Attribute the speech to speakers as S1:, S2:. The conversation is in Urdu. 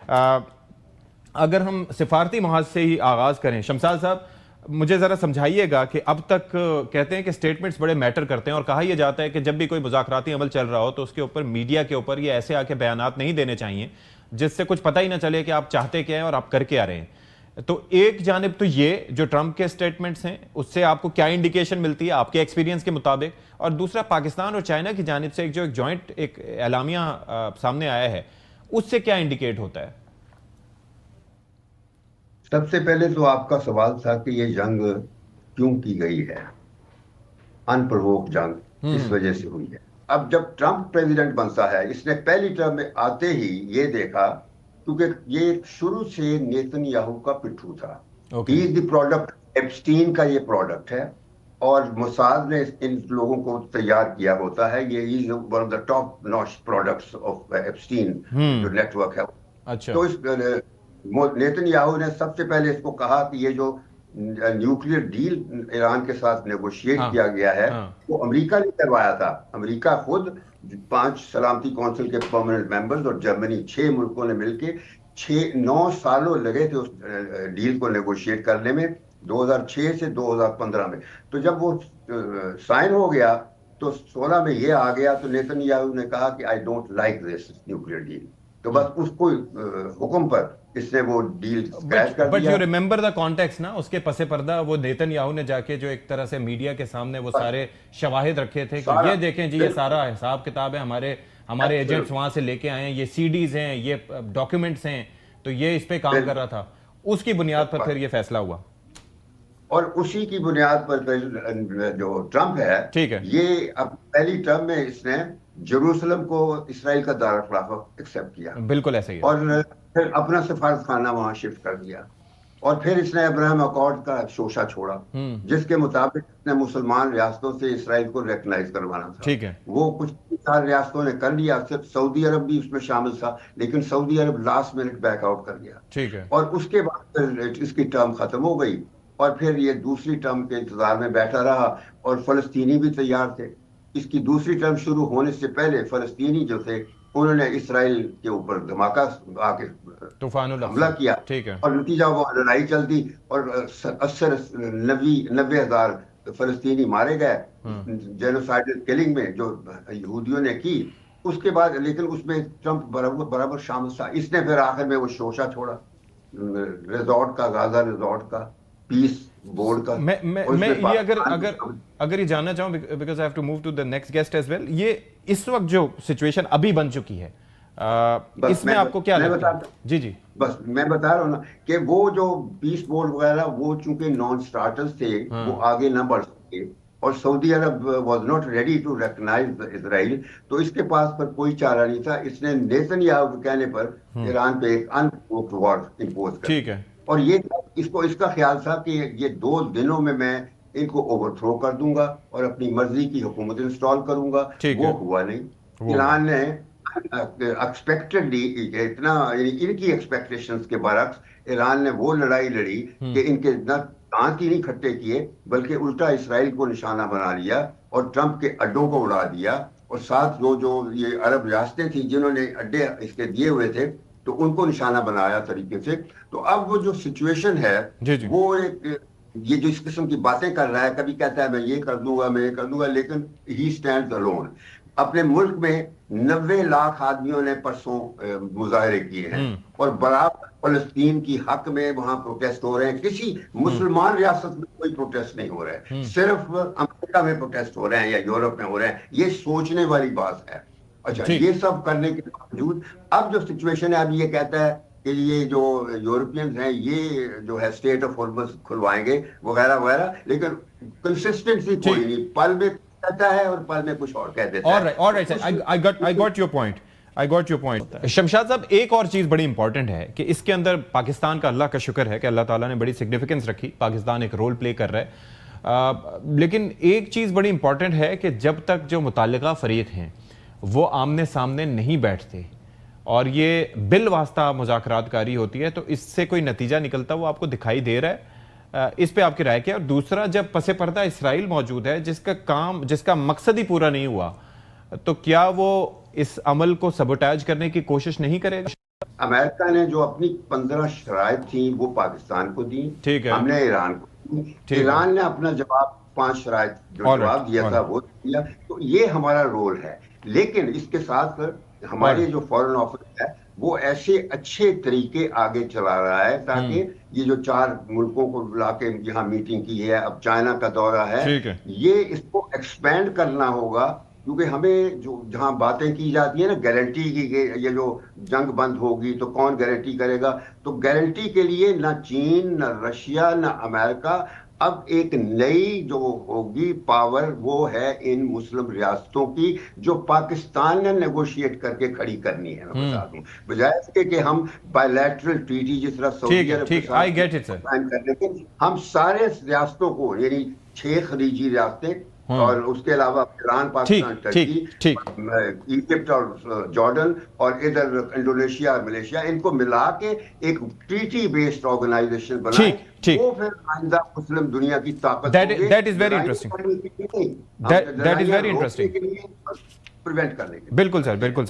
S1: اگر ہم سفارتی محاذ سے ہی آغاز کریں، شمشاد صاحب مجھے ذرا سمجھائیے گا کہ اب تک کہتے ہیں کہ سٹیٹمنٹس بڑے میٹر کرتے ہیں، اور کہا یہ جاتا ہے کہ جب بھی کوئی مذاکراتی عمل چل رہا ہو تو اس کے اوپر میڈیا کے اوپر یہ ایسے آ کے بیانات نہیں دینے چاہیے جس سے کچھ پتہ ہی نہ چلے کہ آپ چاہتے کیا ہیں اور آپ کر کے آ رہے ہیں۔ تو ایک جانب تو یہ جو ٹرمپ کے سٹیٹمنٹس ہیں اس سے آپ کو کیا انڈیکیشن ملتی ہے آپ کے ایکسپیرینس کے مطابق، اور دوسرا پاکستان اور چائنا کی جانب سے ایک جوائنٹ ایک اعلامیہ سامنے آیا ہے، اس سے کیا انڈیکیٹ ہوتا ہے؟
S2: سب سے پہلے تو آپ کا سوال تھا کہ یہ جنگ کیوں کی گئی ہے، ان پرووک جنگ اس وجہ سے ہوئی ہے۔ اب جب ٹرمپ پریزیڈنٹ بنتا ہے، اس نے پہلی ٹرم میں آتے ہی یہ دیکھا، کیونکہ یہ شروع سے نیتن یاہو کا پٹھو تھا، ہی از دی پروڈکٹ، ایپسٹین کا یہ پروڈکٹ ہے، اور موساد نے ان لوگوں کو تیار کیا ہوتا ہے، یہ one of the top notch products of Epstein جو نیٹ ورک ہے۔ تو اس نیتن یاہو نے سب سے پہلے اس کو کہا کہ یہ جو نیوکلیر ڈیل ایران کے ساتھ نیگوشیٹ کیا گیا ہے وہ امریکہ نے کروایا تھا۔ امریکہ خود 5 سلامتی کونسل کے پرماننٹ ممبرز اور جرمنی 6 ملکوں نے مل کے 9 سالوں لگے تھے اس ڈیل کو نیگوشیٹ کرنے میں، 2006 سے 2015 میں۔ تو جب وہ سائن ہو گیا تو 16 میں یہ آ گیا، تو نیتن یاہو نے کہا کہ I don't like this nuclear deal, تو بس اس کو حکم پر اس نے وہ ڈیل کریش کر دیا۔
S1: But you remember the context نا، اس کے پس پردہ وہ نیتن یاہو نے جا کے جو ایک طرح سے میڈیا کے سامنے وہ سارے شواہد رکھے تھے کہ یہ دیکھیں جی یہ سارا حساب کتاب ہے، ہمارے ایجنٹس وہاں سے لے کے آئے ہیں، یہ سی ڈیز ہیں، یہ ڈاکیومنٹس ہیں، تو یہ اس پہ کام کر رہا تھا۔ اس کی بنیاد پر پھر یہ فیصلہ ہوا،
S2: اور اسی کی بنیاد پر جو ٹرمپ ہے یہ اب پہلی ٹرم میں اس نے جیروسلم کو اسرائیل کا دارالخلافہ ایکسپٹ کیا،
S1: بالکل ایسے ہی،
S2: اور پھر اپنا سفارت خانہ وہاں شفٹ کر دیا، اور پھر اس نے ابراہیم اکارڈ کا شوشہ چھوڑا جس کے مطابق اس نے مسلمان ریاستوں سے اسرائیل کو ریکگنائز کروانا تھا۔ وہ کچھ 4 ریاستوں نے کر لیا، صرف سعودی عرب بھی اس میں شامل تھا، لیکن سعودی عرب لاسٹ منٹ بیک آؤٹ کر گیا، اور اس کے بعد اس کی ٹرم ختم ہو گئی، اور پھر یہ دوسری ٹرم کے انتظار میں بیٹھا رہا، اور فلسطینی بھی تیار تھے۔ اس کی دوسری ٹرم شروع ہونے سے پہلے فلسطینی جو تھے انہوں نے اسرائیل کے اوپر دھماکہ آ کے حملہ کیا، اور نتیجہ وہ لڑائی چلتی، اور 90 ہزار فلسطینی مارے گئے جینوسائیڈل کلنگ میں جو یہودیوں نے کی۔ اس کے بعد لیکن اس میں ٹرمپ برابر شامل تھا۔ اس نے پھر آخر میں وہ شوشہ چھوڑا ریزورٹ کا، غازہ ریزورٹ کا، پیس بورڈ کا۔
S1: میں یہ اگر یہ جاننا چاہوں، because I have to move to the next guest as well, یہ اس وقت جو سچویشن ابھی بن چکی ہے اس میں آپ کو کیا لگتا ہے؟ جی
S2: بس میں بتا رہا ہوں نا کہ وہ جو پیس بورڈ وغیرہ وہ چونکہ نان سٹارٹرز تھے وہ آگے نہ بڑھ سکے، اور Saudi Arab was not ready to recognize Israel, تو اس کے پاس پر کوئی چارہ نہیں تھا۔ اس نے نیتن یاہو کے کہنے پر ایران پہ ایک انپرووکڈ وار امپوز کر دیا، اور یہ اس کا خیال تھا کہ یہ 2 دنوں میں ان کو اوور تھرو کر دوں گا اور اپنی مرضی کی حکومت انسٹال کروں گا۔ وہ ہوا نہیں۔ ایران نے ایکسپیکٹڈلی اتنا، یعنی ان کی ایکسپیکٹیشنز کے برعکس ایران نے وہ لڑائی لڑی کہ ان کے نہ دانت ہی نہیں کھٹے کیے بلکہ الٹا اسرائیل کو نشانہ بنا لیا اور ٹرمپ کے اڈوں کو اڑا دیا، اور ساتھ جو یہ عرب ریاستیں تھیں جنہوں نے اڈے اس کے دیے ہوئے تھے تو ان کو نشانہ بنایا طریقے سے۔ تو اب وہ جو سچویشن ہے وہ ایک یہ جو اس قسم کی باتیں کر رہا ہے، کبھی کہتا ہے میں یہ کر دوں گا، میں یہ کر دوں گا، لیکن ہی اسٹینڈز الون۔ اپنے ملک میں 90 لاکھ آدمیوں نے پرسوں مظاہرے کیے ہیں، اور برابر فلسطین کی حق میں وہاں پروٹیسٹ ہو رہے ہیں۔ کسی مسلمان ریاست میں کوئی پروٹیسٹ نہیں ہو رہا ہے، صرف امریکہ میں پروٹیسٹ ہو رہے ہیں یا یورپ میں ہو رہے ہیں۔ یہ سوچنے والی بات ہے۔ اچھا، یہ سب کرنے کے باوجود اب جو سچویشن ہے، اب یہ کہتا ہے کہ یہ جو یورپینز ہیں یہ جو ہے اسٹیٹ آف ہارمز کھلوائیں گے وغیرہ وغیرہ، لیکن کنسسٹنسی کوئی نہیں، پل میں کہتا ہے اور پل میں کچھ اور کہہ دیتا ہے۔
S1: I got your point. Shamshad صاحب ایک اور چیز بڑی امپورٹنٹ ہے کہ اس کے اندر پاکستان کا اللہ کا شکر ہے کہ اللہ تعالیٰ نے بڑی سگنیفیکنس رکھی، پاکستان ایک رول پلے کر رہا ہے، لیکن ایک چیز بڑی امپورٹنٹ ہے کہ جب تک جو متعلقہ فریق ہیں وہ آمنے سامنے نہیں بیٹھتے اور یہ بل واسطہ مذاکرات کاری ہوتی ہے تو اس سے کوئی نتیجہ نکلتا وہ آپ کو دکھائی دے رہا ہے؟ اس پہ آپ کی رائے کیا؟ اور دوسرا، جب پس پردہ اسرائیل موجود ہے جس کا مقصد ہی پورا نہیں ہوا، تو کیا وہ اس عمل کو سبوٹاج کرنے کی کوشش نہیں کرے گا؟
S2: امریکہ نے جو اپنی 15 شرائط تھیں وہ پاکستان کو دی،
S1: ٹھیک ہے،
S2: ہم نے ایران کو دی، ایران نے اپنا جواب 5 شرائط جو جواب دیا تھا وہ دیا. تو یہ ہمارا رول ہے. لیکن اس کے ساتھ ہمارے جو فورن آفس ہے وہ ایسے اچھے طریقے آگے چلا رہا ہے تاکہ یہ جو 4 ملکوں کو بلا کے یہاں میٹنگ کی ہے، اب چائنا کا دورہ ہے، یہ اس کو ایکسپینڈ کرنا ہوگا. کیونکہ ہمیں جو جہاں باتیں کی جاتی ہیں نا گارنٹی کی کہ یہ جو جنگ بند ہوگی تو کون گارنٹی کرے گا، تو گارنٹی کے لیے نہ چین نہ رشیا نہ امریکہ، اب ایک نئی جو ہوگی پاور وہ ہے ان مسلم ریاستوں کی جو پاکستان نے نیگوشیٹ کر کے کھڑی کرنی ہے. میں بتا دوں بجائے اس کے کہ ہم بائیلیٹرل ٹریٹی جس طرح سعودی عرب کے ساتھ سائن کر لیں، ہم سارے ریاستوں کو یعنی 6 خلیجی ریاستیں اور اس کے علاوہ ایران، پاکستان، ٹرکی، ایجپٹ اور جارڈن اور ادھر انڈونیشیا اور ملیشیا، ان کو ملا کے ایک ٹریٹی بیسڈ آرگنائزیشن بنائیں. وہ پھر آئندہ مسلم دنیا کی طاقت
S1: That is very interesting. That is very interesting.
S2: Prevent کرنے کے لیے.
S1: بالکل سر، بالکل سر.